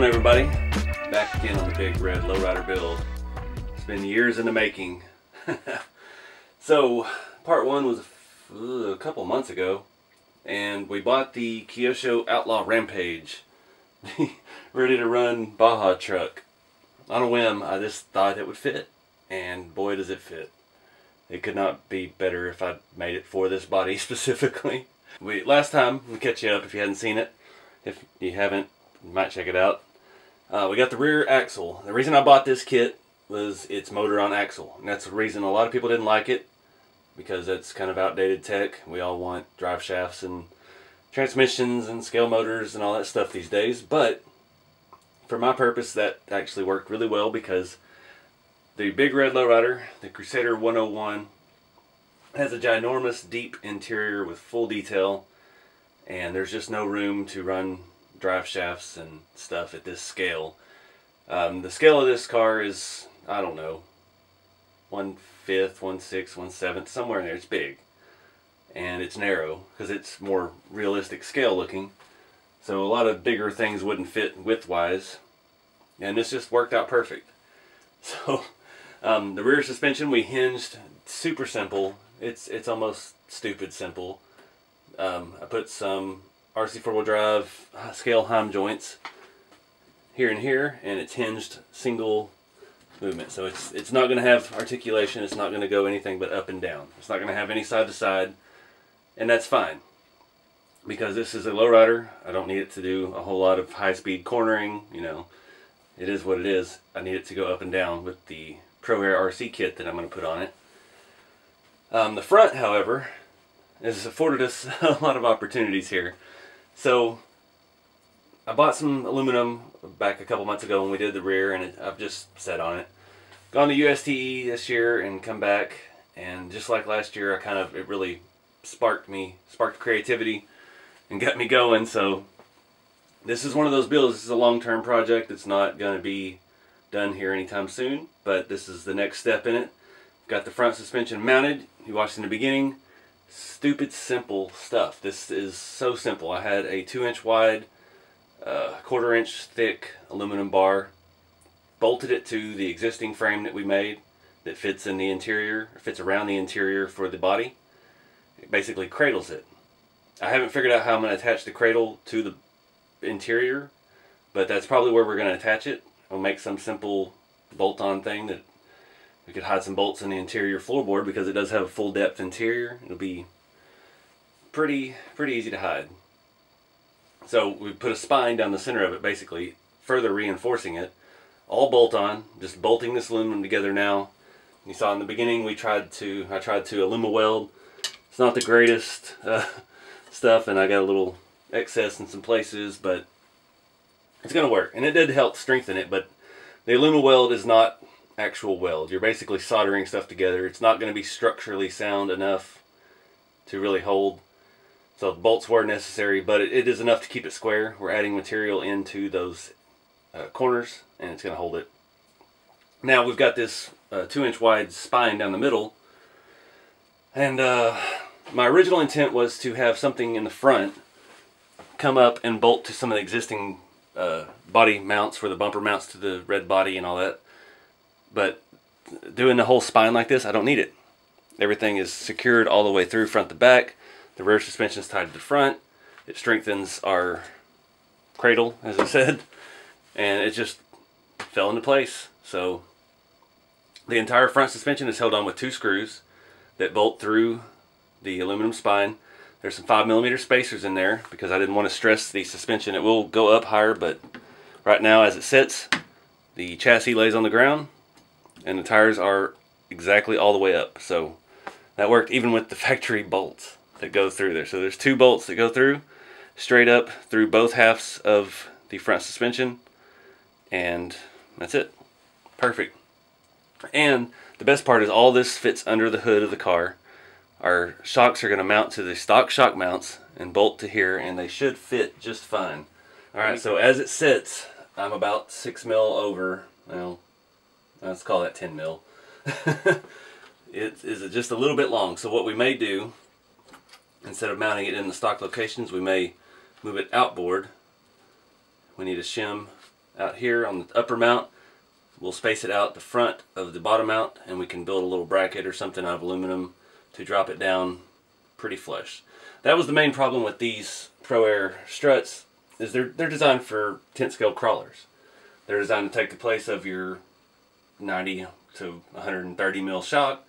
Everybody, back again on the Big Red Lowrider build. It's been years in the making. So part one was a couple months ago, and we bought the Kyosho Outlaw Rampage, ready to run Baja truck. On a whim, I just thought it would fit, and boy does it fit. It could not be better if I'd made it for this body specifically. Last time, we'll catch you up if you hadn't seen it. If you haven't, you might check it out. We got the rear axle. The reason I bought this kit was its motor on axle. And that's the reason a lot of people didn't like it, because it's kind of outdated tech. We all want drive shafts and transmissions and scale motors and all that stuff these days. But for my purpose, that actually worked really well, because the Big Red Lowrider, the Crusader 101, has a ginormous deep interior with full detail, and there's just no room to run drive shafts and stuff at this scale. The scale of this car is, I don't know, 1/5, 1/6, 1/7, somewhere in there. It's big, and it's narrow because it's more realistic scale looking, so a lot of bigger things wouldn't fit width-wise, and this just worked out perfect. So the rear suspension we hinged super simple. It's almost stupid simple. I put some RC 4-wheel drive scale Heim joints here and here, and it's hinged single movement, so it's not going to have articulation. It's not going to go anything but up and down. It's not going to have any side to side, and that's fine, because this is a lowrider. I don't need it to do a whole lot of high-speed cornering. You know, it is what it is. I need it to go up and down with the Pro Air RC kit that I'm going to put on it. The front, however, has afforded us a lot of opportunities here. So I bought some aluminum back a couple months ago when we did the rear, and I've just sat on it. Gone to USTE this year and come back, and just like last year, it really sparked creativity and got me going. So this is one of those builds. This is a long-term project. It's not going to be done here anytime soon, but this is the next step in it. Got the front suspension mounted. You watched in the beginning. Stupid simple stuff. This is so simple. I had a 2-inch wide, 1/4 inch thick aluminum bar, bolted it to the existing frame that we made that fits in the interior, fits around the interior for the body. It basically cradles it. I haven't figured out how I'm going to attach the cradle to the interior, but that's probably where we're going to attach it. I'll make some simple bolt-on thing that we could hide some bolts in the interior floorboard, because it does have a full depth interior. It'll be pretty easy to hide. So we put a spine down the center of it, basically further reinforcing it. All bolt-on, just bolting this aluminum together now. You saw in the beginning I tried to Alumaweld. It's not the greatest stuff, and I got a little excess in some places, but it's going to work. And it did help strengthen it, but the Alumaweld is not actual weld. You're basically soldering stuff together. It's not going to be structurally sound enough to really hold. So bolts were necessary, but it is enough to keep it square. We're adding material into those corners, and it's going to hold it. Now we've got this 2-inch wide spine down the middle, and my original intent was to have something in the front come up and bolt to some of the existing body mounts for the bumper mounts to the red body and all that. But doing the whole spine like this, I don't need it. Everything is secured all the way through, front to back. The rear suspension is tied to the front. It strengthens our cradle, as I said, and it just fell into place. So the entire front suspension is held on with 2 screws that bolt through the aluminum spine. There's some 5mm spacers in there because I didn't want to stress the suspension. It will go up higher, but right now as it sits, the chassis lays on the ground and the tires are exactly all the way up. So that worked even with the factory bolts that go through there. So there's 2 bolts that go through straight up through both halves of the front suspension, and that's it. Perfect. And the best part is all this fits under the hood of the car. Our shocks are going to mount to the stock shock mounts and bolt to here, and they should fit just fine. Alright, so as it sits, I'm about 6 mil over, well, let's call that 10 mil. It is just a little bit long, so what we may do, instead of mounting it in the stock locations, we may move it outboard. We need a shim out here on the upper mount. We'll space it out the front of the bottom mount, and we can build a little bracket or something out of aluminum to drop it down pretty flush. That was the main problem with these Pro Air struts, is they're designed for tent scale crawlers. They're designed to take the place of your 90 to 130 mil shock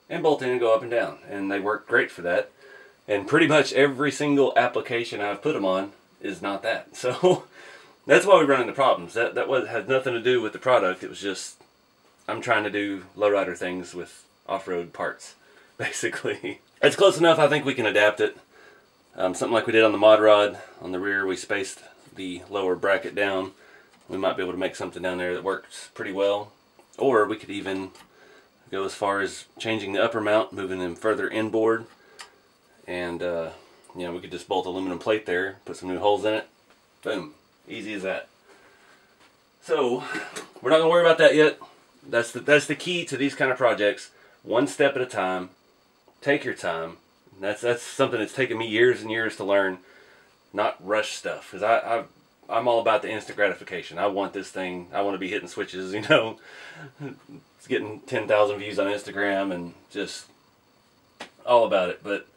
and bolt in and go up and down, and they work great for that. And pretty much every single application I've put them on is not that. So that's why we run into problems. That has nothing to do with the product. It was just, I'm trying to do lowrider things with off-road parts, basically. It's close enough. I think we can adapt it. Something like we did on the mod rod. On the rear, we spaced the lower bracket down. We might be able to make something down there that works pretty well. Or we could even go as far as changing the upper mount, moving them further inboard. And, you know, we could just bolt aluminum plate there, put some new holes in it. Boom. Easy as that. So, we're not going to worry about that yet. That's the key to these kind of projects. One step at a time. Take your time. That's something that's taken me years and years to learn. Not rush stuff. Because I'm all about the instant gratification. I want this thing. I want to be hitting switches, you know. It's getting 10,000 views on Instagram and just all about it. But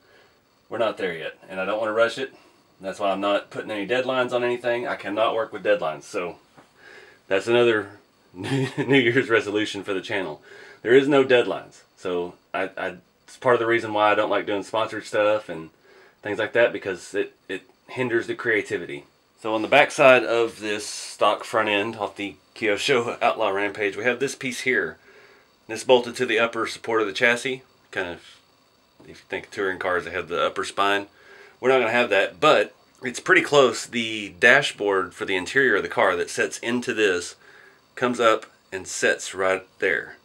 we're not there yet. And I don't want to rush it. That's why I'm not putting any deadlines on anything. I cannot work with deadlines. So that's another New Year's resolution for the channel. There is no deadlines. So it's part of the reason why I don't like doing sponsored stuff and things like that, because it hinders the creativity. So on the back side of this stock front end off the Kyosho Outlaw Rampage, we have this piece here. This bolted to the upper support of the chassis. Kind of, if you think touring cars, they have the upper spine. We're not going to have that, but it's pretty close. The dashboard for the interior of the car that sets into this comes up and sets right there.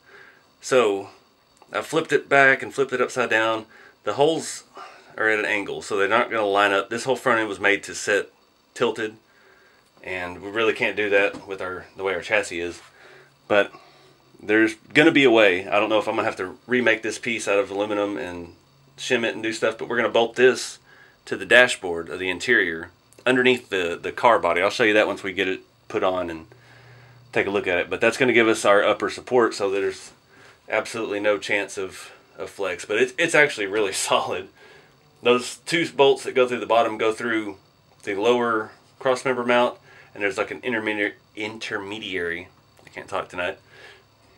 So I flipped it back and flipped it upside down. The holes are at an angle, so they're not going to line up. This whole front end was made to sit tilted, and we really can't do that with the way our chassis is. But there's going to be a way. I don't know if I'm going to have to remake this piece out of aluminum and shim it and do stuff, but we're going to bolt this to the dashboard of the interior underneath the car body. I'll show you that once we get it put on and take a look at it. But that's going to give us our upper support so that there's absolutely no chance of flex. But it's actually really solid. Those 2 bolts that go through the bottom go through the lower crossmember mount, and there's like an intermediary can't talk tonight.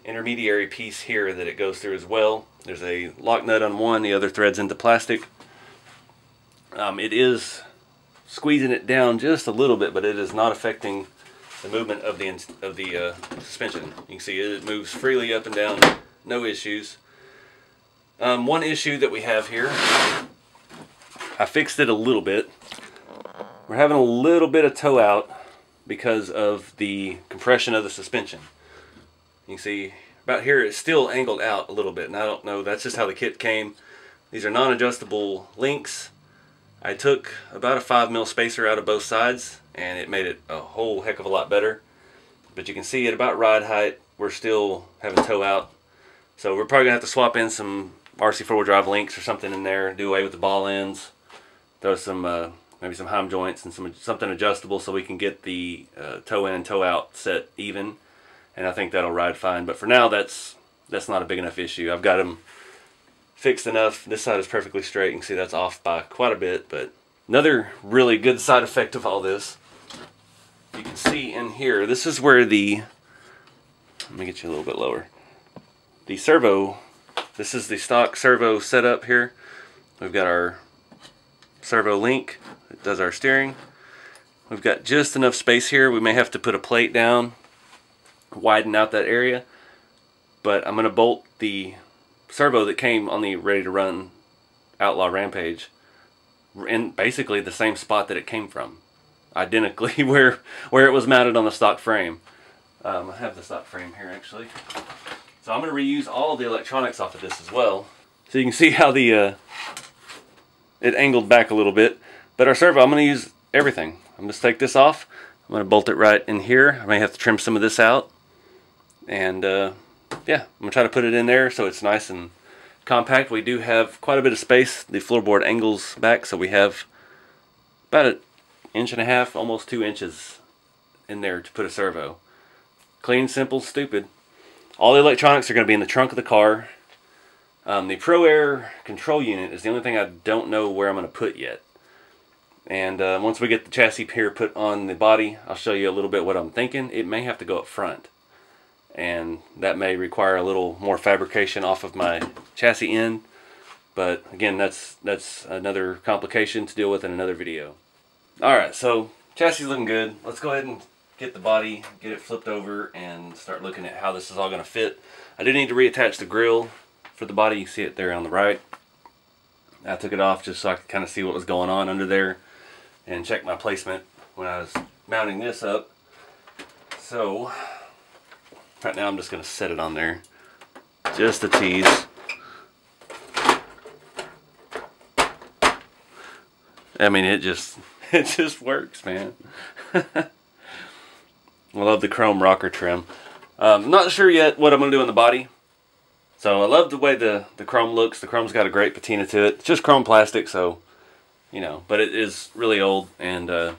Intermediary piece here that it goes through as well. There's a lock nut on one, the other threads into plastic. It is squeezing it down just a little bit, but it is not affecting the movement of the suspension. You can see it moves freely up and down, no issues. One issue that we have here, I fixed it a little bit. We're having a little bit of toe out because of the compression of the suspension. You can see about here it's still angled out a little bit, and I don't know, that's just how the kit came. These are non-adjustable links. I took about a 5mm spacer out of both sides, and it made it a whole heck of a lot better. But you can see at about ride height, we're still having toe out. So we're probably going to have to swap in some RC 4-wheel drive links or something in there, do away with the ball ends, throw some maybe some heim joints and something adjustable so we can get the toe in and toe out set even. And I think that'll ride fine. But for now, that's not a big enough issue. I've got them fixed enough. This side is perfectly straight. You can see that's off by quite a bit. But another really good side effect of all this, you can see in here, this is where the, let me get you a little bit lower. The servo, this is the stock servo setup here. We've got our servo link that does our steering. We've got just enough space here. We may have to put a plate down, widen out that area, but I'm going to bolt the servo that came on the Ready to Run Outlaw Rampage in basically the same spot that it came from, identically where it was mounted on the stock frame. I have the stock frame here actually, so I'm going to reuse all the electronics off of this as well. So you can see how the it angled back a little bit, but our servo, I'm going to use everything. I'm going to take this off. I'm going to bolt it right in here. I may have to trim some of this out. And yeah, I'm going to try to put it in there so it's nice and compact. We do have quite a bit of space. The floorboard angles back, so we have about an 1.5 inches, almost 2 inches in there to put a servo. Clean, simple, stupid. All the electronics are going to be in the trunk of the car. The Pro Air control unit is the only thing I don't know where I'm going to put yet. And once we get the chassis here put on the body, I'll show you a little bit what I'm thinking. It may have to go up front, and that may require a little more fabrication off of my chassis end. But again, that's another complication to deal with in another video. Alright, so chassis is looking good. Let's go ahead and get the body, get it flipped over, and start looking at how this is all going to fit. I do need to reattach the grill for the body. You see it there on the right. I took it off just so I could kind of see what was going on under there and check my placement when I was mounting this up. So right now I'm just going to set it on there just to tease. I mean, it just works, man. I love the chrome rocker trim. I'm not sure yet what I'm going to do in the body. So I love the way the chrome looks. The chrome's got a great patina to it. It's just chrome plastic, so, you know, but it is really old, and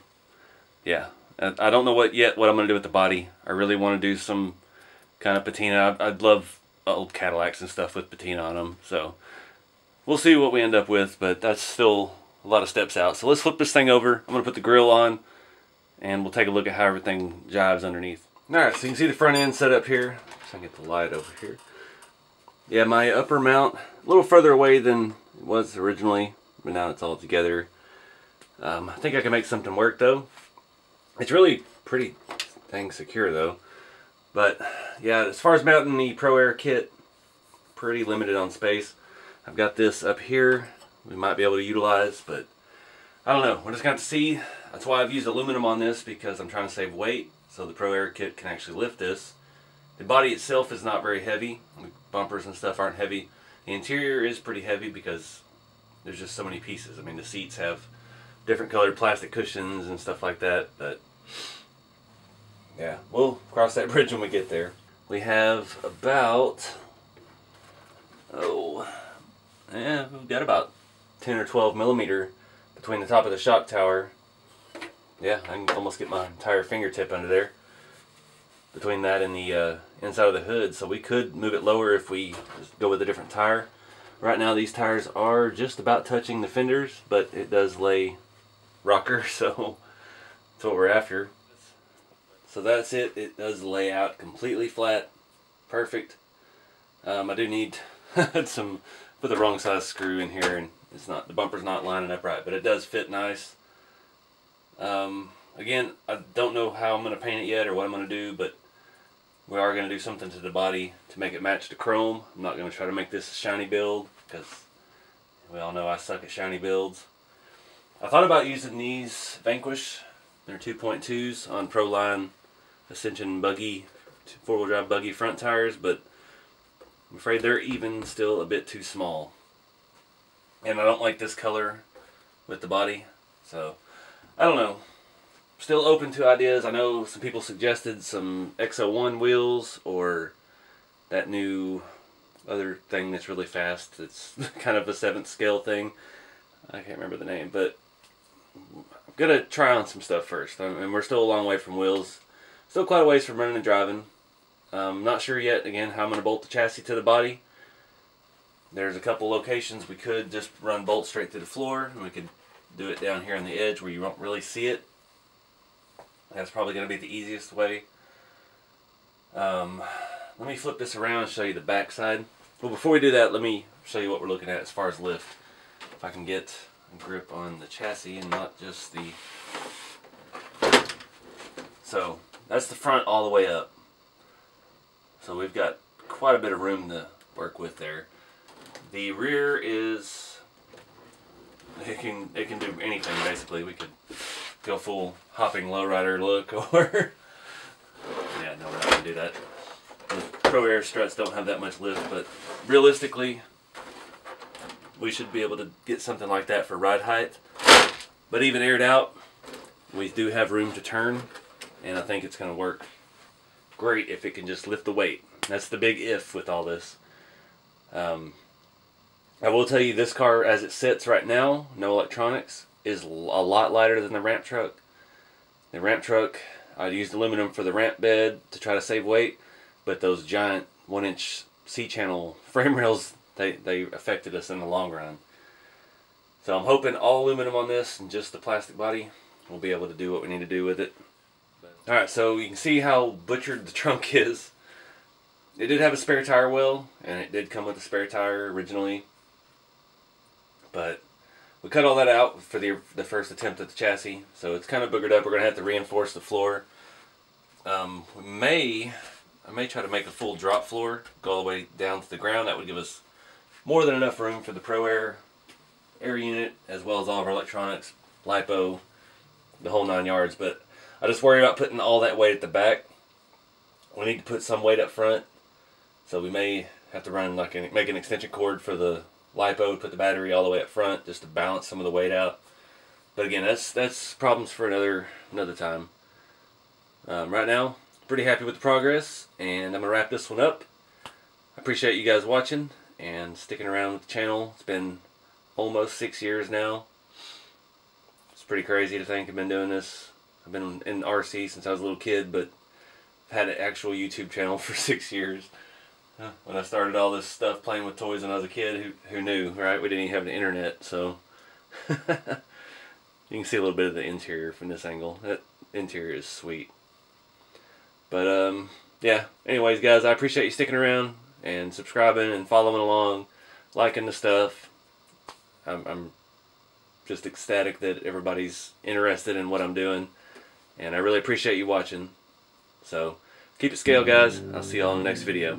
yeah. I don't know what I'm going to do with the body. I really want to do some kind of patina. I'd love old Cadillacs and stuff with patina on them, so we'll see what we end up with, but that's still a lot of steps out. So let's flip this thing over. I'm going to put the grill on, and we'll take a look at how everything jives underneath. Alright, so you can see the front end set up here. So I can get the light over here. Yeah, my upper mount, a little further away than it was originally, but now it's all together. I think I can make something work though. It's really pretty dang secure though. But yeah, as far as mounting the Pro Air kit, pretty limited on space. I've got this up here we might be able to utilize, but I don't know. We're just going to have to see. That's why I've used aluminum on this, because I'm trying to save weight so the Pro Air kit can actually lift this. The body itself is not very heavy. The bumpers and stuff aren't heavy. The interior is pretty heavy because there's just so many pieces. I mean, the seats have different colored plastic cushions and stuff like that, but yeah, we'll cross that bridge when we get there. We have about, we've got about 10 or 12 millimeter between the top of the shock tower. Yeah, I can almost get my entire fingertip under there between that and the inside of the hood, so we could move it lower if we just go with a different tire. Right now these tires are just about touching the fenders, but it does lay rocker, so that's what we're after. So that's it. It does lay out completely flat. Perfect. I do need some, put the wrong size screw in here, and it's not, the bumper's not lining up right, but it does fit nice. Again, I don't know how I'm going to paint it yet or what I'm going to do, but we are going to do something to the body to make it match the chrome. I'm not going to try to make this a shiny build, because we all know I suck at shiny builds. I thought about using these Vanquish. They're 2.2s on Proline Ascension buggy, 4-wheel drive buggy front tires, but I'm afraid they're even still a bit too small. And I don't like this color with the body, so I don't know. Still open to ideas. I know some people suggested some X01 wheels, or that new other thing that's really fast. It's kind of a 7th scale thing. I can't remember the name, but I'm gonna try on some stuff first. And we're still a long way from wheels. Still quite a ways from running and driving. Not sure yet, again, how I'm gonna bolt the chassis to the body. There's a couple locations we could just run bolts straight through the floor, and we could do it down here on the edge where you won't really see it. That's probably going to be the easiest way. Let me flip this around and show you the back side. Well, before we do that, let me show you what we're looking at as far as lift. If I can get a grip on the chassis and not just the... So, that's the front all the way up. So we've got quite a bit of room to work with there. The rear is... It can do anything, basically. We could go full hopping lowrider look, or yeah, no, we're not gonna do that. The Pro Air struts don't have that much lift, but realistically, we should be able to get something like that for ride height. But even aired out, we do have room to turn, and I think it's gonna work great if it can just lift the weight. That's the big if with all this. I will tell you, this car as it sits right now, no electronics, is a lot lighter than the ramp truck. The ramp truck, I used aluminum for the ramp bed to try to save weight, but those giant 1-inch C-channel frame rails, they affected us in the long run. So I'm hoping all aluminum on this and just the plastic body will be able to do what we need to do with it. Alright, so you can see how butchered the trunk is. It did have a spare tire well, and it did come with a spare tire originally. But we cut all that out for the first attempt at the chassis, so it's kind of boogered up. We're going to have to reinforce the floor. I may try to make a full drop floor, go all the way down to the ground. That would give us more than enough room for the Pro Air unit, as well as all of our electronics, LiPo, the whole 9 yards. But I just worry about putting all that weight at the back. We need to put some weight up front, so we may have to run make an extension cord for the LiPo, put the battery all the way up front just to balance some of the weight out. But again, that's problems for another time. Right now, pretty happy with the progress, and I'm gonna wrap this one up. I appreciate you guys watching and sticking around with the channel. It's been almost 6 years now. It's pretty crazy to think I've been doing this. I've been in RC since I was a little kid, but I've had an actual YouTube channel for 6 years. When I started all this stuff playing with toys when I was a kid, who knew, right? We didn't even have the internet, so you can see a little bit of the interior from this angle. That interior is sweet. But yeah, anyways guys, I appreciate you sticking around and subscribing and following along, liking the stuff. I'm just ecstatic that everybody's interested in what I'm doing, and I really appreciate you watching. So keep it scale, guys. I'll see y'all in the next video.